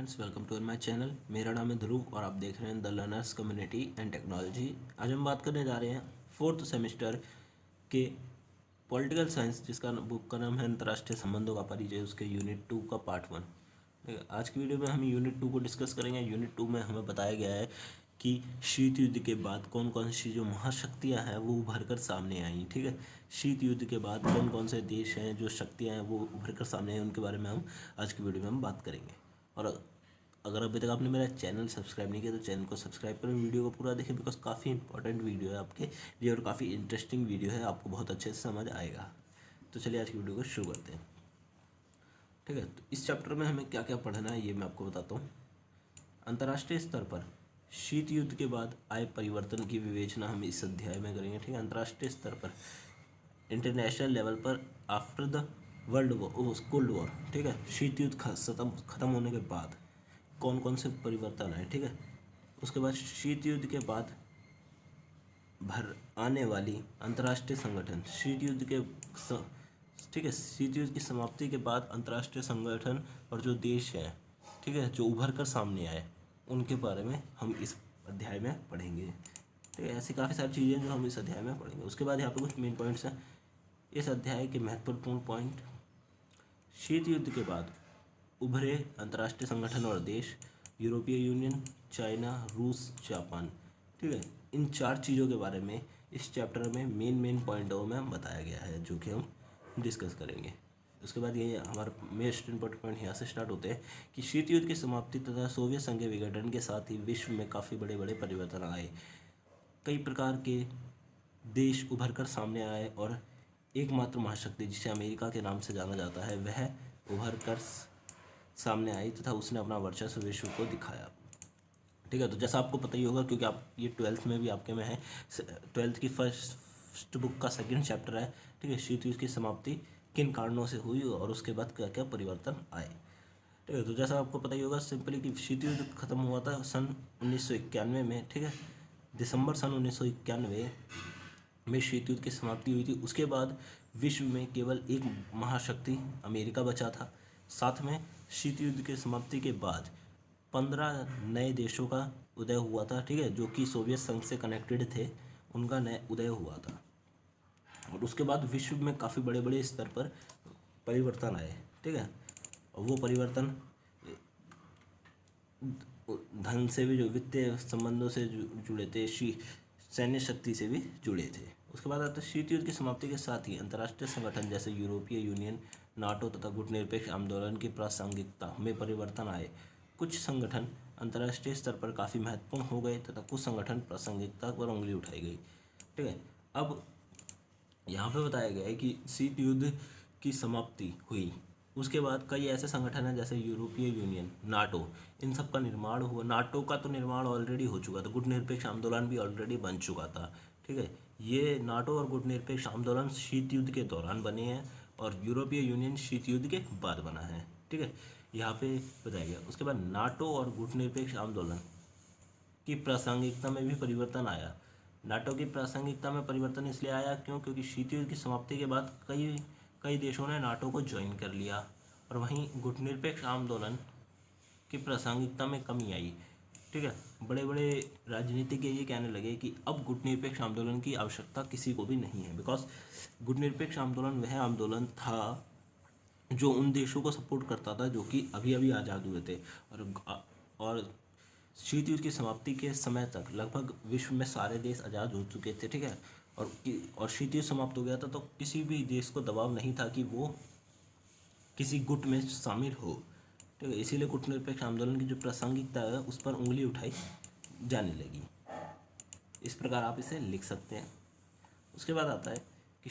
Friends, welcome to my channel. मेरा नाम है ध्रुव और आप देख रहे हैं the learners community and technology. आज हम बात करने जा रहे हैं फोर्थ सेमेस्टर के पॉलिटिकल साइंस, जिसका बुक का नाम है अंतर्राष्ट्रीय संबंधों का परिचय, उसके यूनिट 2 का पार्ट 1। आज की वीडियो में हम यूनिट 2 को डिस्कस करेंगे। यूनिट 2 में हमें बताया गया है कि शीत युद्ध के बाद कौन कौन सी जो महाशक्तियाँ हैं वो उभर कर सामने आई। ठीक है, शीत युद्ध के बाद कौन कौन से देश हैं जो शक्तियाँ हैं वो उभर कर सामने आई, उनके बारे में हम आज की वीडियो में हम बात करेंगे। और अगर अभी तक आपने मेरा चैनल सब्सक्राइब नहीं किया तो चैनल को सब्सक्राइब करें, वीडियो को पूरा देखें, बिकॉज काफ़ी इंपॉर्टेंट वीडियो है आपके लिए और काफ़ी इंटरेस्टिंग वीडियो है, आपको बहुत अच्छे से समझ आएगा। तो चलिए आज की वीडियो को शुरू करते हैं। ठीक है, तो इस चैप्टर में हमें क्या क्या पढ़ना है ये मैं आपको बताता हूँ। अंतर्राष्ट्रीय स्तर पर शीत युद्ध के बाद आए परिवर्तन की विवेचना हम इस अध्याय में करेंगे। ठीक है, अंतर्राष्ट्रीय स्तर पर इंटरनेशनल लेवल पर आफ्टर द कोल्ड वॉर, ठीक है, शीत युद्ध खत्म होने के बाद कौन कौन से परिवर्तन आए। ठीक है, उसके बाद शीत युद्ध के बाद भर आने वाली अंतर्राष्ट्रीय संगठन, ठीक है, शीत युद्ध की समाप्ति के बाद अंतर्राष्ट्रीय संगठन और जो देश हैं, ठीक है, जो उभर कर सामने आए, उनके बारे में हम इस अध्याय में पढ़ेंगे। ठीक है, ऐसी काफ़ी सारी चीज़ें जो हम इस अध्याय में पढ़ेंगे। उसके बाद यहाँ पे कुछ मेन पॉइंट्स हैं इस अध्याय के महत्वपूर्ण पॉइंट। शीत युद्ध के बाद उभरे अंतर्राष्ट्रीय संगठन और देश, यूरोपीय यूनियन, चाइना, रूस, जापान। ठीक है, इन चार चीज़ों के बारे में इस चैप्टर में मेन पॉइंटों में बताया गया है, जो कि हम डिस्कस करेंगे। उसके बाद ये हमारा मोस्ट इम्पोर्टेंट पॉइंट यहाँ से स्टार्ट होते हैं कि शीत युद्ध की समाप्ति तथा सोवियत संघ के विघटन के साथ ही विश्व में काफ़ी बड़े बड़े परिवर्तन आए। कई प्रकार के देश उभर कर सामने आए और एकमात्र महाशक्ति, जिसे अमेरिका के नाम से जाना जाता है, वह उभर कर सामने आई तथा उसने अपना वर्चस्व विश्व को दिखाया। ठीक है, तो जैसा आपको पता ही होगा क्योंकि आप ये 12th में भी आपके में है, 12th की फर्स्ट बुक का सेकंड चैप्टर है। ठीक है, शीत युद्ध की समाप्ति किन कारणों से हुई और उसके बाद क्या क्या परिवर्तन आए। ठीक है, तो जैसा आपको पता ही होगा सिंपली कि शीत युद्ध खत्म हुआ था सन 1991 में। ठीक है, दिसंबर सन 1991 में शीत युद्ध की समाप्ति हुई थी। उसके बाद विश्व में केवल एक महाशक्ति अमेरिका बचा था। साथ में शीत युद्ध की समाप्ति के बाद 15 नए देशों का उदय हुआ था। ठीक है, जो कि सोवियत संघ से कनेक्टेड थे, उनका नया उदय हुआ था। और उसके बाद विश्व में काफ़ी बड़े बड़े स्तर पर परिवर्तन आए। ठीक है, और वो परिवर्तन धन से भी, जो वित्तीय संबंधों से जुड़े थे, सैन्य शक्ति से भी जुड़े थे। उसके बाद आता है शीत युद्ध की समाप्ति के साथ ही अंतर्राष्ट्रीय संगठन जैसे यूरोपीय यूनियन, नाटो तथा गुटनिरपेक्ष आंदोलन की प्रासंगिकता में परिवर्तन आए। कुछ संगठन अंतर्राष्ट्रीय स्तर पर काफ़ी महत्वपूर्ण हो गए तथा कुछ संगठन प्रासंगिकता पर उंगली उठाई गई। ठीक है, अब यहाँ पे बताया गया है कि शीत युद्ध की समाप्ति हुई, उसके बाद कई ऐसे संगठन हैं जैसे यूरोपीय यूनियन, नाटो, इन सब का निर्माण हुआ। नाटो का तो निर्माण ऑलरेडी हो चुका था, गुटनिरपेक्ष आंदोलन भी ऑलरेडी बन चुका था। ठीक है, ये नाटो और गुटनिरपेक्ष आंदोलन शीत युद्ध के दौरान बने हैं और यूरोपीय यूनियन शीत युद्ध के बाद बना है। ठीक है, यहाँ पे बताया गया। उसके बाद नाटो और गुटनिरपेक्ष आंदोलन की प्रासंगिकता में भी परिवर्तन आया। नाटो की प्रासंगिकता में परिवर्तन इसलिए आया क्योंकि शीत युद्ध की समाप्ति के बाद कई देशों ने नाटो को ज्वाइन कर लिया और वहीं गुटनिरपेक्ष आंदोलन की प्रासंगिकता में कमी आई। ठीक है, बड़े बड़े राजनीतिज्ञ ये कहने लगे कि अब गुटनिरपेक्ष आंदोलन की आवश्यकता किसी को भी नहीं है, बिकॉज गुटनिरपेक्ष आंदोलन वह आंदोलन था जो उन देशों को सपोर्ट करता था जो कि अभी अभी आज़ाद हुए थे। और शीत युद्ध की समाप्ति के समय तक लगभग विश्व में सारे देश आज़ाद हो चुके थे। ठीक है, और शीत युद्ध समाप्त हो गया था तो किसी भी देश को दबाव नहीं था कि वो किसी गुट में शामिल हो। ठीक है, इसीलिए गुटनिरपेक्ष आंदोलन की जो प्रासंगिकता है उस पर उंगली उठाई जाने लगी। इस प्रकार आप इसे लिख सकते हैं। उसके बाद आता है कि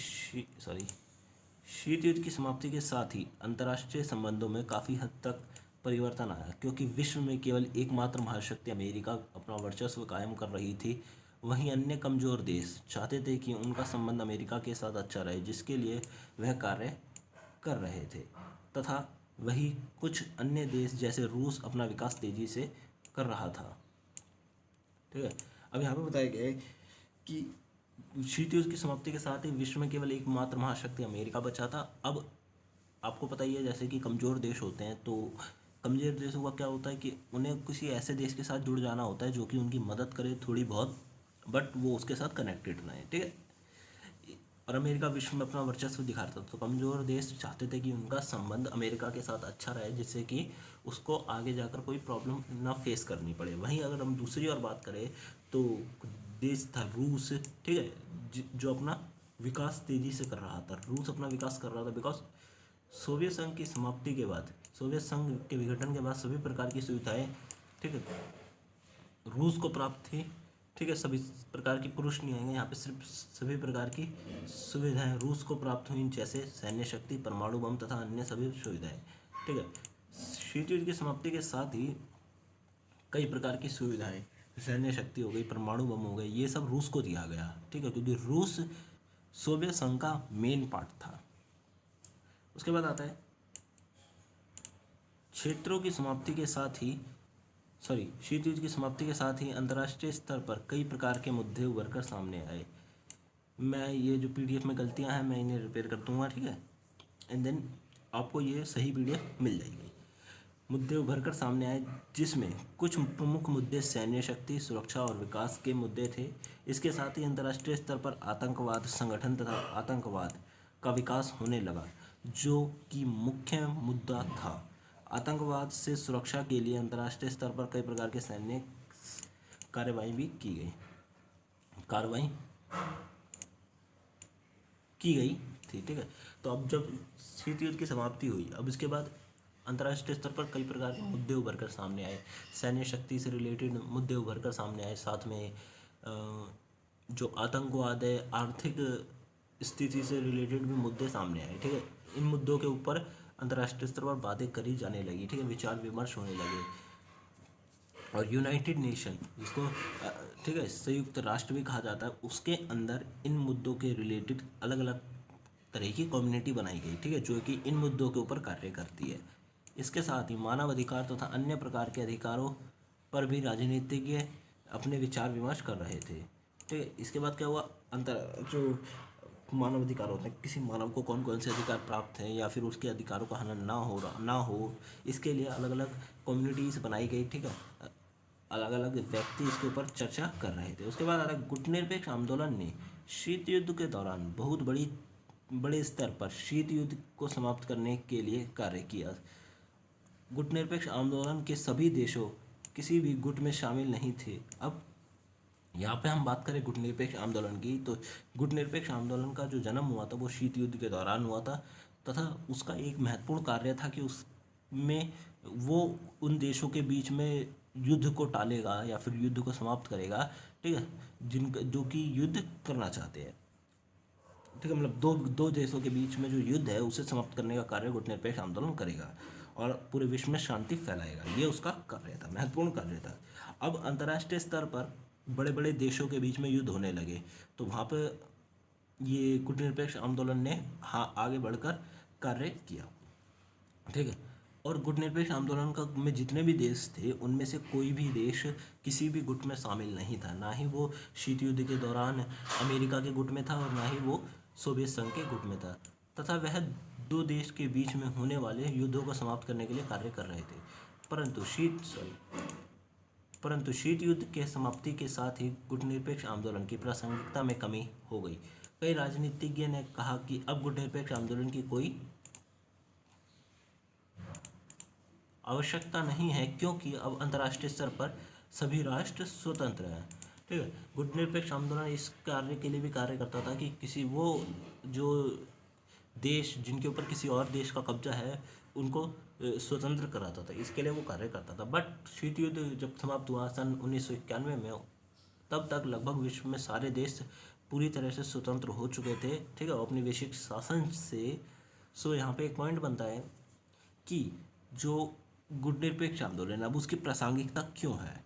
शीत युद्ध की समाप्ति के साथ ही अंतर्राष्ट्रीय संबंधों में काफ़ी हद तक परिवर्तन आया, क्योंकि विश्व में केवल एकमात्र महाशक्ति अमेरिका अपना वर्चस्व कायम कर रही थी। वहीं अन्य कमज़ोर देश चाहते थे कि उनका संबंध अमेरिका के साथ अच्छा रहे, जिसके लिए वह कार्य कर रहे थे, तथा वही कुछ अन्य देश जैसे रूस अपना विकास तेज़ी से कर रहा था। ठीक है, अब यहाँ पे बताया गया है कि शीत युद्ध की समाप्ति के साथ ही विश्व में केवल एकमात्र महाशक्ति अमेरिका बचा था। अब आपको पता ही है जैसे कि कमज़ोर देश होते हैं तो कमज़ोर देशों का क्या होता है कि उन्हें किसी ऐसे देश के साथ जुड़ जाना होता है जो कि उनकी मदद करे थोड़ी बहुत, बट वो उसके साथ कनेक्टेड ना है, ठीक है। और अमेरिका विश्व में अपना वर्चस्व दिखा रहा था, तो कमज़ोर देश चाहते थे कि उनका संबंध अमेरिका के साथ अच्छा रहे, जिससे कि उसको आगे जाकर कोई प्रॉब्लम ना फेस करनी पड़े। वहीं अगर हम दूसरी ओर बात करें तो देश था रूस, ठीक है, जो अपना विकास तेज़ी से कर रहा था। रूस अपना विकास कर रहा था बिकॉज सोवियत संघ की समाप्ति के बाद, सोवियत संघ के विघटन के बाद सभी प्रकार की सुविधाएं, ठीक है, रूस को प्राप्त थी, ठीक है। सभी प्रकार की, पुरुष नहीं आएंगे यहाँ पे, सिर्फ सभी प्रकार की सुविधाएं रूस को प्राप्त हुई, जैसे सैन्य शक्ति, परमाणु बम तथा अन्य सभी सुविधाएं, ठीक है। शीत युद्ध की समाप्ति के साथ ही कई प्रकार की सुविधाएं, सैन्य शक्ति हो गई, परमाणु बम हो गए, ये सब रूस को दिया गया, ठीक है, क्योंकि रूस सोवियत संघ का मेन पार्ट था। उसके बाद आता है क्षेत्रों की समाप्ति के साथ ही, शीत युद्ध की समाप्ति के साथ ही अंतर्राष्ट्रीय स्तर पर कई प्रकार के मुद्दे उभर कर सामने आए। मैं ये जो पीडीएफ में गलतियां हैं मैं इन्हें रिपेयर कर दूंगा, ठीक है, एंड देन आपको ये सही पीडीएफ मिल जाएगी। मुद्दे उभर कर सामने आए, जिसमें कुछ प्रमुख मुद्दे सैन्य शक्ति, सुरक्षा और विकास के मुद्दे थे। इसके साथ ही अंतर्राष्ट्रीय स्तर पर आतंकवाद संगठन तथा आतंकवाद का विकास होने लगा, जो कि मुख्य मुद्दा था। आतंकवाद से सुरक्षा के लिए अंतर्राष्ट्रीय स्तर पर कई प्रकार के सैन्य कार्रवाई भी की गई थी, ठीक है। तो अब जब शीत युद्ध की समाप्ति हुई, अब इसके बाद अंतर्राष्ट्रीय स्तर पर कई प्रकार के मुद्दे उभर कर सामने आए, सैन्य शक्ति से रिलेटेड मुद्दे उभर कर सामने आए, साथ में जो आतंकवाद है, आर्थिक स्थिति से रिलेटेड भी मुद्दे सामने आए, ठीक है। इन मुद्दों के ऊपर अंतर्राष्ट्रीय स्तर पर बातें करी जाने लगी, ठीक है, विचार विमर्श होने लगे। और यूनाइटेड नेशन, जिसको ठीक है संयुक्त राष्ट्र भी कहा जाता है, उसके अंदर इन मुद्दों के रिलेटेड अलग अलग तरह की कम्युनिटी बनाई गई, ठीक है, जो कि इन मुद्दों के ऊपर कार्य करती है। इसके साथ ही मानव अधिकार तथा अन्य प्रकार के अधिकारों पर भी राजनीतिज्ञ अपने विचार विमर्श कर रहे थे, ठीक है। इसके बाद क्या हुआ, जो मानव अधिकार होते हैं, किसी मानव को कौन कौन से अधिकार प्राप्त हैं या फिर उसके अधिकारों का हनन ना हो, इसके लिए अलग अलग कम्युनिटीज़ बनाई गई, ठीक है। अलग अलग व्यक्ति इसके ऊपर चर्चा कर रहे थे। उसके बाद आ रहा है गुटनिरपेक्ष आंदोलन ने शीत युद्ध के दौरान बहुत बड़े स्तर पर शीत युद्ध को समाप्त करने के लिए कार्य किया। गुटनिरपेक्ष आंदोलन के सभी देशों किसी भी गुट में शामिल नहीं थे। अब यहाँ पे हम बात करें गुटनिरपेक्ष आंदोलन की, तो गुटनिरपेक्ष आंदोलन का जो जन्म हुआ था वो शीत युद्ध के दौरान हुआ था, तथा उसका एक महत्वपूर्ण कार्य था कि उसमें वो उन देशों के बीच में युद्ध को टालेगा या फिर युद्ध को समाप्त करेगा, ठीक है, जो कि युद्ध करना चाहते हैं, ठीक है, मतलब दो देशों के बीच में जो युद्ध है उसे समाप्त करने का कार्य गुटनिरपेक्ष आंदोलन करेगा और पूरे विश्व में शांति फैलाएगा। ये उसका कार्य था, महत्वपूर्ण कार्य था। अब अंतर्राष्ट्रीय स्तर पर बड़े बड़े देशों के बीच में युद्ध होने लगे, तो वहाँ पे ये गुटनिरपेक्ष आंदोलन ने आगे बढ़कर कार्य किया, ठीक है। और गुटनिरपेक्ष आंदोलन का में जितने भी देश थे उनमें से कोई भी देश किसी भी गुट में शामिल नहीं था, ना ही वो शीत युद्ध के दौरान अमेरिका के गुट में था और ना ही वो सोवियत संघ के गुट में था, तथा वह दो देश के बीच में होने वाले युद्धों को समाप्त करने के लिए कार्य कर रहे थे। परंतु शीत युद्ध के समाप्ति के साथ ही गुटनिरपेक्ष आंदोलन की प्रासंगिकता में कमी हो गई। कई राजनीतिज्ञ ने कहा कि अब गुटनिरपेक्ष आंदोलन की कोई आवश्यकता नहीं है, क्योंकि अब अंतर्राष्ट्रीय स्तर पर सभी राष्ट्र स्वतंत्र हैं, ठीक है। गुटनिरपेक्ष आंदोलन इस कार्य के लिए भी कार्य करता था कि किसी वो जो देश जिनके ऊपर किसी और देश का कब्जा है उनको स्वतंत्र कराता था, इसके लिए वो कार्य करता था। बट शीत युद्ध जब समाप्त हुआ सन 1991 में, तब तक लगभग विश्व में सारे देश पूरी तरह से स्वतंत्र हो चुके थे, ठीक है, अपनी वैश्विक शासन से। सो यहाँ पे एक पॉइंट बनता है कि जो गुटनिरपेक्ष आंदोलन अब उसकी प्रासंगिकता क्यों है,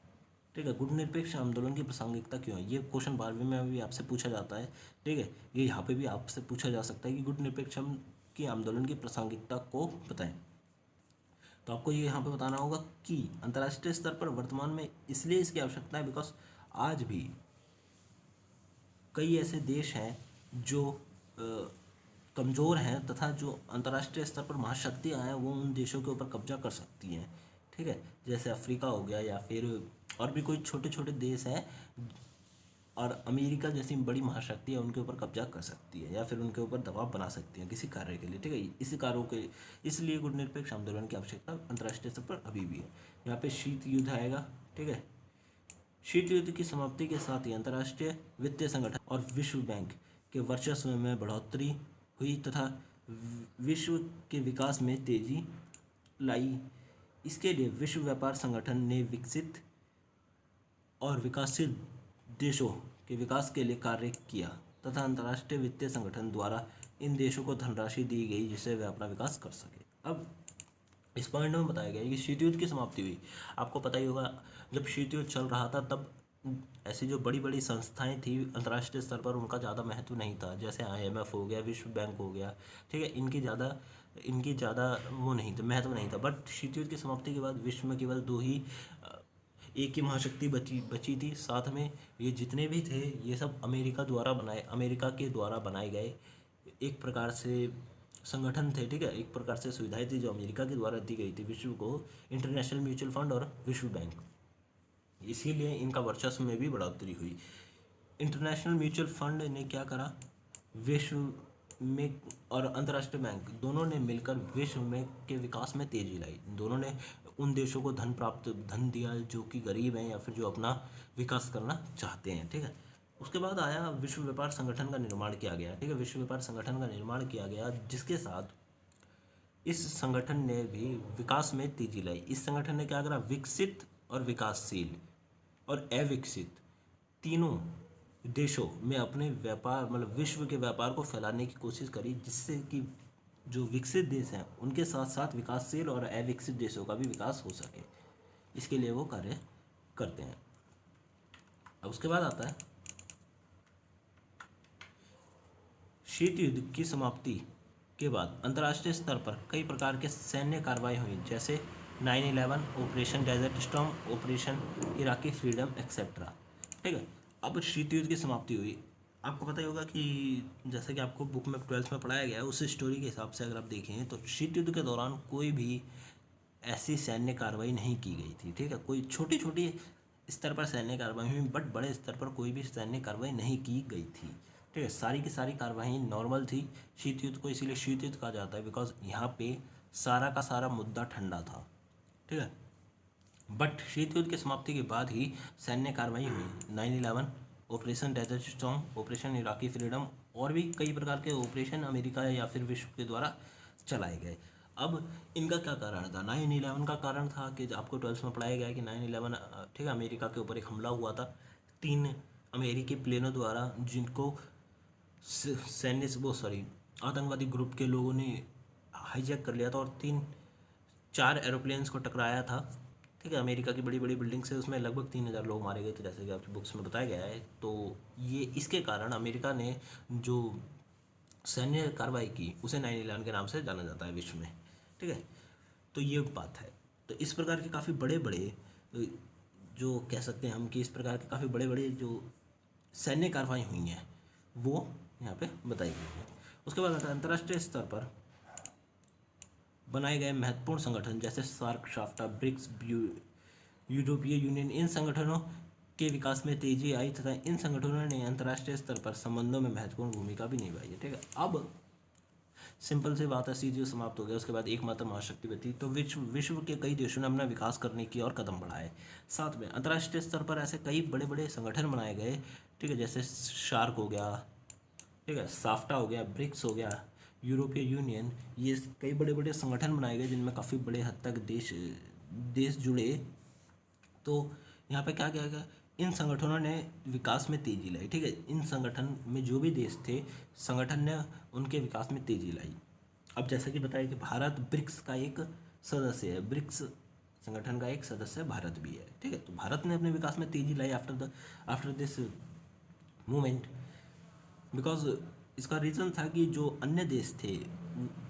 ठीक है, गुटनिरपेक्ष आंदोलन की प्रासंगिकता क्यों है, ये क्वेश्चन 12वीं में भी आपसे पूछा जाता है, ठीक है। ये यहाँ पे भी आपसे पूछा जा सकता है कि गुटनिरपेक्ष की आंदोलन की प्रासंगिकता को बताएं। तो आपको ये यहाँ पे बताना होगा कि अंतर्राष्ट्रीय स्तर पर वर्तमान में इसलिए इसकी आवश्यकता है बिकॉज आज भी कई ऐसे देश हैं जो कमज़ोर हैं, तथा जो अंतर्राष्ट्रीय स्तर पर महाशक्तियाँ हैं वो उन देशों के ऊपर कब्जा कर सकती हैं, ठीक है, जैसे अफ्रीका हो गया या फिर और भी कोई छोटे छोटे देश हैं, और अमेरिका जैसी बड़ी महाशक्ति है उनके ऊपर कब्जा कर सकती है या फिर उनके ऊपर दबाव बना सकती है किसी कार्य के लिए, ठीक है। इसी कार्यों के इसलिए गुटनिरपेक्ष आंदोलन की आवश्यकता अंतर्राष्ट्रीय स्तर पर अभी भी है। यहाँ पे शीत युद्ध आएगा, ठीक है। शीत युद्ध की समाप्ति के साथ ही अंतर्राष्ट्रीय वित्तीय संगठन और विश्व बैंक के वर्चस्व में बढ़ोतरी हुई तथा विश्व के विकास में तेजी लाई। इसके लिए विश्व व्यापार संगठन ने विकसित और विकासशील देशों के विकास के लिए कार्य किया तथा अंतर्राष्ट्रीय वित्तीय संगठन द्वारा इन देशों को धनराशि दी गई जिससे वे अपना विकास कर सके। अब इस पॉइंट में बताया गया है कि शीत युद्ध की समाप्ति हुई। आपको पता ही होगा जब शीत युद्ध चल रहा था तब ऐसी जो बड़ी बड़ी संस्थाएं थी अंतर्राष्ट्रीय स्तर पर उनका ज़्यादा महत्व नहीं था, जैसे IMF हो गया, विश्व बैंक हो गया, ठीक है। इनकी ज़्यादा वो नहीं था, महत्व नहीं था। बट शीत युद्ध की समाप्ति के बाद विश्व में केवल दो ही एक ही महाशक्ति बची थी। साथ में ये जितने भी थे ये सब अमेरिका के द्वारा बनाए गए एक प्रकार से संगठन थे, ठीक है। एक प्रकार से सुविधाएं थी जो अमेरिका के द्वारा दी गई थी विश्व को, इंटरनेशनल म्यूचुअल फंड और विश्व बैंक। इसीलिए इनका वर्चस्व में भी बढ़ोतरी हुई। इंटरनेशनल म्यूचुअल फंड ने क्या करा, विश्व में और अंतर्राष्ट्रीय बैंक दोनों ने मिलकर विश्व में के विकास में तेजी लाई। दोनों ने उन देशों को धन दिया जो कि गरीब हैं या फिर जो अपना विकास करना चाहते हैं, ठीक है। उसके बाद आया विश्व व्यापार संगठन का निर्माण किया गया, ठीक है। विश्व व्यापार संगठन का निर्माण किया गया जिसके साथ इस संगठन ने भी विकास में तेजी लाई। इस संगठन ने क्या करा, विकसित और विकासशील और अविकसित तीनों देशों में अपने व्यापार मतलब विश्व के व्यापार को फैलाने की कोशिश करी, जिससे कि जो विकसित देश हैं उनके साथ साथ विकासशील और अविकसित देशों का भी विकास हो सके। इसके लिए वो कार्य करते हैं। अब उसके बाद आता है शीत युद्ध की समाप्ति के बाद अंतर्राष्ट्रीय स्तर पर कई प्रकार के सैन्य कार्रवाई हुई, जैसे 9/11, operation desert storm, operation Iraqi freedom etcetera, ठीक है। अब शीत युद्ध की समाप्ति हुई। आपको पता ही होगा कि जैसे कि आपको बुक में 12th में पढ़ाया गया है उस स्टोरी के हिसाब से अगर आप देखें तो शीत युद्ध के दौरान कोई भी ऐसी सैन्य कार्रवाई नहीं की गई थी, ठीक है। कोई छोटी छोटी स्तर पर सैन्य कार्रवाई हुई बट बड़े स्तर पर कोई भी सैन्य कार्रवाई नहीं की गई थी, ठीक है। सारी की सारी कार्रवाई नॉर्मल थी। शीत युद्ध को इसीलिए शीत युद्ध कहा जाता है बिकॉज यहाँ पे सारा का सारा मुद्दा ठंडा था, ठीक है। बट शीत युद्ध की समाप्ति के बाद ही सैन्य कार्रवाई हुई। 9/11, operation desert storm, operation Iraqi freedom और भी कई प्रकार के ऑपरेशन अमेरिका या फिर विश्व के द्वारा चलाए गए। अब इनका क्या कारण था? 9/11 का कारण था कि आपको 12th में पढ़ाया गया है कि 9/11, ठीक है, अमेरिका के ऊपर एक हमला हुआ था 3 अमेरिकी प्लेनों द्वारा, जिनको आतंकवादी ग्रुप के लोगों ने हाईजैक कर लिया था और 4 एरोप्लेन्स को टकराया था, ठीक है। अमेरिका की बड़ी बड़ी बिल्डिंग से उसमें लगभग 3000 लोग मारे गए थे जैसे कि आपकी बुक्स में बताया गया है। तो ये इसके कारण अमेरिका ने जो सैन्य कार्रवाई की उसे 9/11 के नाम से जाना जाता है विश्व में, ठीक है। तो ये बात है। तो इस प्रकार के काफ़ी बड़े बड़े जो कह सकते हैं हम कि इस प्रकार के काफ़ी बड़े बड़े जो सैन्य कार्रवाई हुई हैं वो यहाँ पे बताई गई है। उसके बाद आता है अंतर्राष्ट्रीय स्तर पर बनाए गए महत्वपूर्ण संगठन जैसे सार्क, शाफ्टा, ब्रिक्स, यूरोपीय यूनियन। इन संगठनों के विकास में तेजी आई तथा इन संगठनों ने अंतर्राष्ट्रीय स्तर पर संबंधों में महत्वपूर्ण भूमिका भी निभाई है, ठीक है। अब सिंपल सी बात है, सीधी समाप्त हो गया। उसके बाद एकमात्र महाशक्ति बची तो विश्व के कई देशों ने अपना विकास करने की और कदम बढ़ाए। साथ में अंतर्राष्ट्रीय स्तर पर ऐसे कई बड़े बड़े संगठन बनाए गए, ठीक है, जैसे शार्क हो गया, ठीक है, साफ्टा हो गया, ब्रिक्स हो गया, यूरोपीय यूनियन। ये कई बड़े बड़े संगठन बनाए गए जिनमें काफ़ी बड़े हद तक देश जुड़े। तो यहाँ पे क्या किया गया, इन संगठनों ने विकास में तेजी लाई, ठीक है। इन संगठन में जो भी देश थे संगठन ने उनके विकास में तेजी लाई। अब जैसा कि बताया कि भारत ब्रिक्स का एक सदस्य है, ब्रिक्स संगठन का एक सदस्य भारत भी है, ठीक है। तो भारत ने अपने विकास में तेजी लाई आफ्टर दिस मूवमेंट, बिकॉज इसका रीज़न था कि जो अन्य देश थे,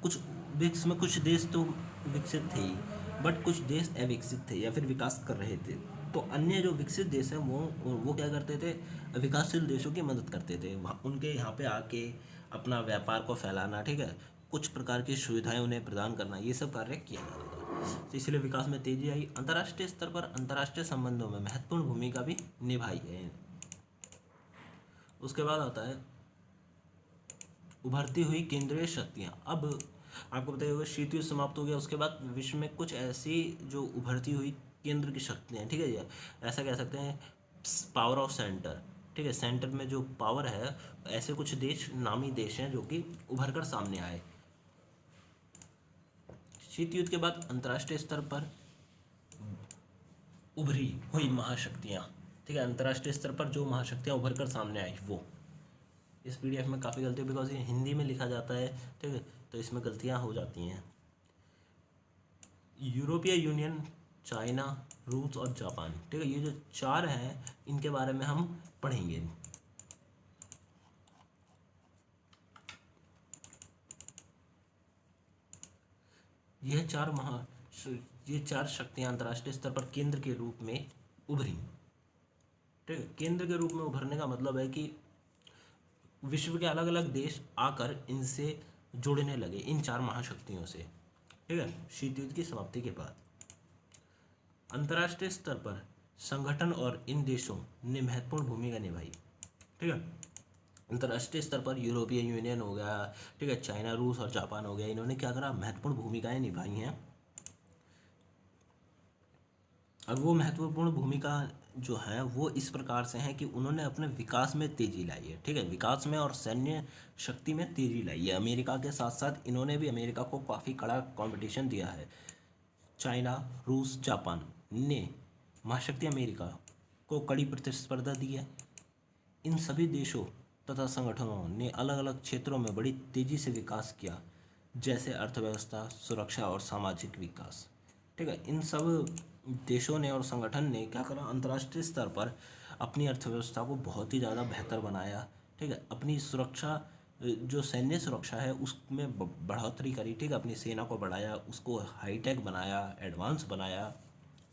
कुछ ब्रिक्स में कुछ देश तो विकसित थे ही बट कुछ देश अविकसित थे या फिर विकास कर रहे थे। तो अन्य जो विकसित देश हैं वो क्या करते थे, विकासशील देशों की मदद करते थे, उनके यहाँ पे आके अपना व्यापार को फैलाना, ठीक है, कुछ प्रकार की सुविधाएं उन्हें प्रदान करना, ये सब कार्य किया जाता था। तो इसलिए विकास में तेजी आई। अंतर्राष्ट्रीय स्तर पर अंतर्राष्ट्रीय संबंधों में महत्वपूर्ण भूमिका भी निभाई है। उसके बाद आता है उभरती हुई केंद्रीय शक्तियाँ। अब आपको बताइए होगा शीत युद्ध समाप्त हो गया, उसके बाद विश्व में कुछ ऐसी जो उभरती हुई केंद्र की शक्तियाँ हैं, ठीक है जी, ऐसा कह सकते हैं पावर ऑफ सेंटर, ठीक है, सेंटर में जो पावर है, ऐसे कुछ देश, नामी देश हैं जो कि उभर कर सामने आए। शीत युद्ध के बाद अंतर्राष्ट्रीय स्तर पर उभरी हुई महाशक्तियाँ, ठीक है, अंतर्राष्ट्रीय स्तर पर जो महाशक्तियाँ उभर कर सामने आई वो। इस पीडीएफ में काफ़ी गलती, बिकॉज ये हिंदी में लिखा जाता है, ठीक है, तो इसमें गलतियाँ हो जाती हैं। यूरोपीय यूनियन, चाइना, रूस और जापान, ठीक है, ये जो चार हैं इनके बारे में हम पढ़ेंगे। ये चार शक्तियां अंतर्राष्ट्रीय स्तर पर केंद्र के रूप में उभरी, ठीक है। केंद्र के रूप में उभरने का मतलब है कि विश्व के अलग अलग देश आकर इनसे जुड़ने लगे, इन चार महाशक्तियों से, ठीक है। शीत युद्ध की समाप्ति के बाद अंतर्राष्ट्रीय स्तर पर संगठन और इन देशों ने महत्वपूर्ण भूमिका निभाई, ठीक है। अंतर्राष्ट्रीय स्तर पर यूरोपीय यूनियन हो गया, ठीक है, चाइना, रूस और जापान हो गया, इन्होंने क्या करा, महत्वपूर्ण भूमिकाएं निभाई हैं। अब वो महत्वपूर्ण भूमिका जो है वो इस प्रकार से है कि उन्होंने अपने विकास में तेजी लाई है, ठीक है, विकास में और सैन्य शक्ति में तेजी लाई है। अमेरिका के साथ साथ इन्होंने भी अमेरिका को काफ़ी कड़ा कंपटीशन दिया है। चाइना, रूस, जापान ने महाशक्ति अमेरिका को कड़ी प्रतिस्पर्धा दी है। इन सभी देशों तथा संगठनों ने अलग अलग क्षेत्रों में बड़ी तेजी से विकास किया, जैसे अर्थव्यवस्था, सुरक्षा और सामाजिक विकास, ठीक है। इन सब देशों ने और संगठन ने क्या करा, अंतर्राष्ट्रीय स्तर पर अपनी अर्थव्यवस्था को बहुत ही ज़्यादा बेहतर बनाया, ठीक है। अपनी सुरक्षा, जो सैन्य सुरक्षा है उसमें बढ़ोतरी करी, ठीक है, अपनी सेना को बढ़ाया, उसको हाईटेक बनाया, एडवांस बनाया,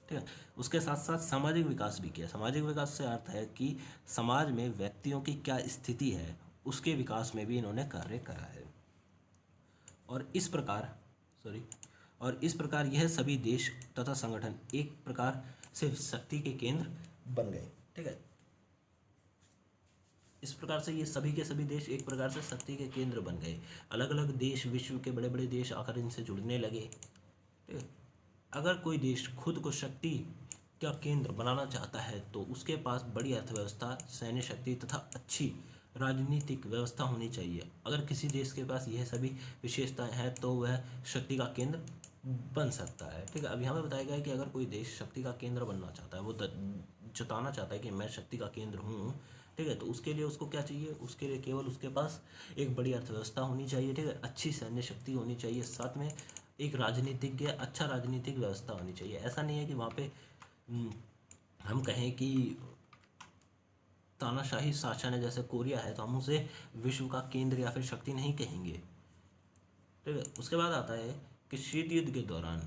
ठीक है। उसके साथ साथ सामाजिक विकास भी किया। सामाजिक विकास से अर्थ है कि समाज में व्यक्तियों की क्या स्थिति है उसके विकास में भी इन्होंने कार्य करा है। और इस प्रकार यह सभी देश तथा संगठन एक प्रकार से शक्ति के केंद्र बन गए, ठीक है। इस प्रकार से ये सभी के सभी देश एक प्रकार से शक्ति के केंद्र बन गए। अलग अलग देश, विश्व के बड़े बड़े देश आकर इनसे जुड़ने लगे, ठीक है। अगर कोई देश खुद को शक्ति का केंद्र बनाना चाहता है तो उसके पास बड़ी अर्थव्यवस्था, सैन्य शक्ति तथा अच्छी राजनीतिक व्यवस्था होनी चाहिए। अगर किसी देश के पास यह सभी विशेषताएं हैं तो वह शक्ति का केंद्र बन सकता है, ठीक है। अब यहाँ पे बताया गया है कि अगर कोई देश शक्ति का केंद्र बनना चाहता है, वो जताना चाहता है कि मैं शक्ति का केंद्र हूँ, ठीक है, तो उसके लिए उसको क्या चाहिए, उसके लिए केवल उसके पास एक बड़ी अर्थव्यवस्था होनी चाहिए, ठीक है, अच्छी सैन्य शक्ति होनी चाहिए, साथ में एक राजनीतिक या अच्छा राजनीतिक व्यवस्था होनी चाहिए। ऐसा नहीं है कि वहाँ पे हम कहें कि तानाशाही शासन है जैसे कोरिया है तो हम उसे विश्व का केंद्र या फिर शक्ति नहीं कहेंगे, ठीक है। उसके बाद आता है कि शीत युद्ध के दौरान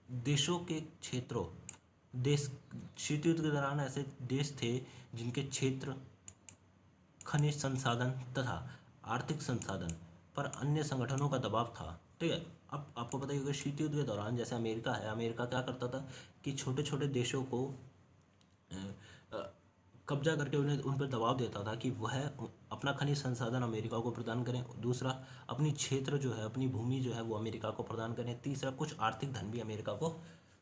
देशों के क्षेत्रों शीत युद्ध के दौरान ऐसे देश थे जिनके क्षेत्र, खनिज संसाधन तथा आर्थिक संसाधन पर अन्य संगठनों का दबाव था, ठीक है। अब आपको पता ही होगा शीत युद्ध के दौरान जैसे अमेरिका है, अमेरिका क्या करता था कि छोटे छोटे देशों को कब्जा करके उन्हें उन पर दबाव देता था कि वह अपना खनिज संसाधन अमेरिका को प्रदान करें, दूसरा अपनी क्षेत्र जो है, अपनी भूमि जो है वो अमेरिका को प्रदान करें, तीसरा कुछ आर्थिक धन भी अमेरिका को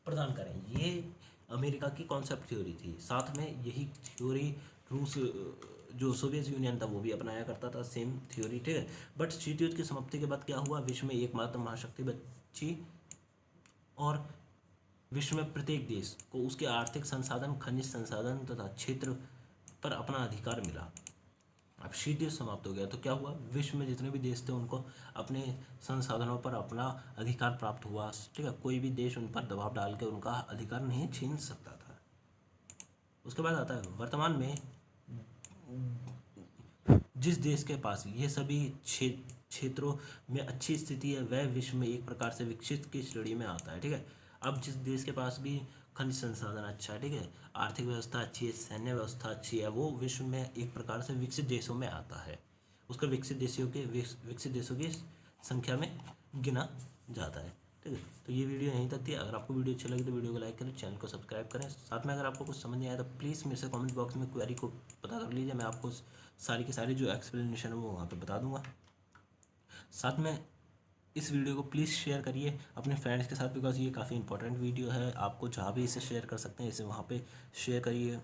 प्रदान करें। ये अमेरिका की कॉन्सेप्ट थ्योरी थी। साथ में यही थ्योरी रूस, जो सोवियत यूनियन था वो भी अपनाया करता था, सेम थ्योरी, ठीक है। बट शीत युद्ध की समाप्ति के बाद क्या हुआ, विश्व में एकमात्र महाशक्ति बची और विश्व में प्रत्येक देश को उसके आर्थिक संसाधन, खनिज संसाधन तथा क्षेत्र पर अपना अधिकार मिला। अब शीत युद्ध समाप्त हो गया तो क्या हुआ, विश्व में जितने भी देश थे उनको अपने संसाधनों पर अपना अधिकार प्राप्त हुआ, ठीक है। कोई भी देश उन पर दबाव डाल के उनका अधिकार नहीं छीन सकता था। उसके बाद आता है वर्तमान में जिस देश के पास ये सभी क्षेत्रों में अच्छी स्थिति है वह विश्व में एक प्रकार से विकसित की श्रेणी में आता है, ठीक है। अब जिस देश के पास भी खनिज संसाधन अच्छा है, ठीक है, आर्थिक व्यवस्था अच्छी है, सैन्य व्यवस्था अच्छी है, वो विश्व में एक प्रकार से विकसित देशों में आता है। उसका विकसित देशों की संख्या में गिना जाता है। ठीक है। तो ये वीडियो यहीं तक थी। अगर आपको वीडियो अच्छी लगी तो वीडियो को लाइक करें, चैनल को सब्सक्राइब करें। साथ में अगर आपको कुछ समझ नहीं आया तो प्लीज़ मेरे से कमेंट बॉक्स में क्वेरी को पता कर लीजिए, मैं आपको सारी की सारी जो एक्सप्लेनेशन है वो वहाँ पे बता दूंगा। साथ में इस वीडियो को प्लीज़ शेयर करिए अपने फ्रेंड्स के साथ, बिकॉज ये काफ़ी इंपॉर्टेंट वीडियो है। आपको जहाँ भी इसे शेयर कर सकते हैं इसे वहाँ पे शेयर करिए।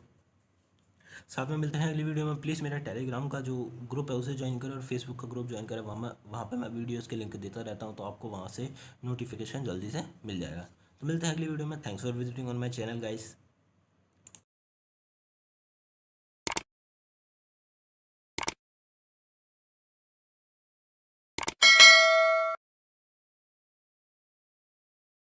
साथ में मिलते हैं अगली वीडियो में। प्लीज़ मेरा टेलीग्राम का जो ग्रुप है उसे ज्वाइन करें और फेसबुक का ग्रुप ज्वाइन करें। वहाँ पे मैं वीडियोज़ के लिंक देता रहता हूँ, तो आपको वहाँ से नोटिफिकेशन जल्दी से मिल जाएगा। तो मिलते हैं अगली वीडियो में। Thanks for visiting on my channel guys.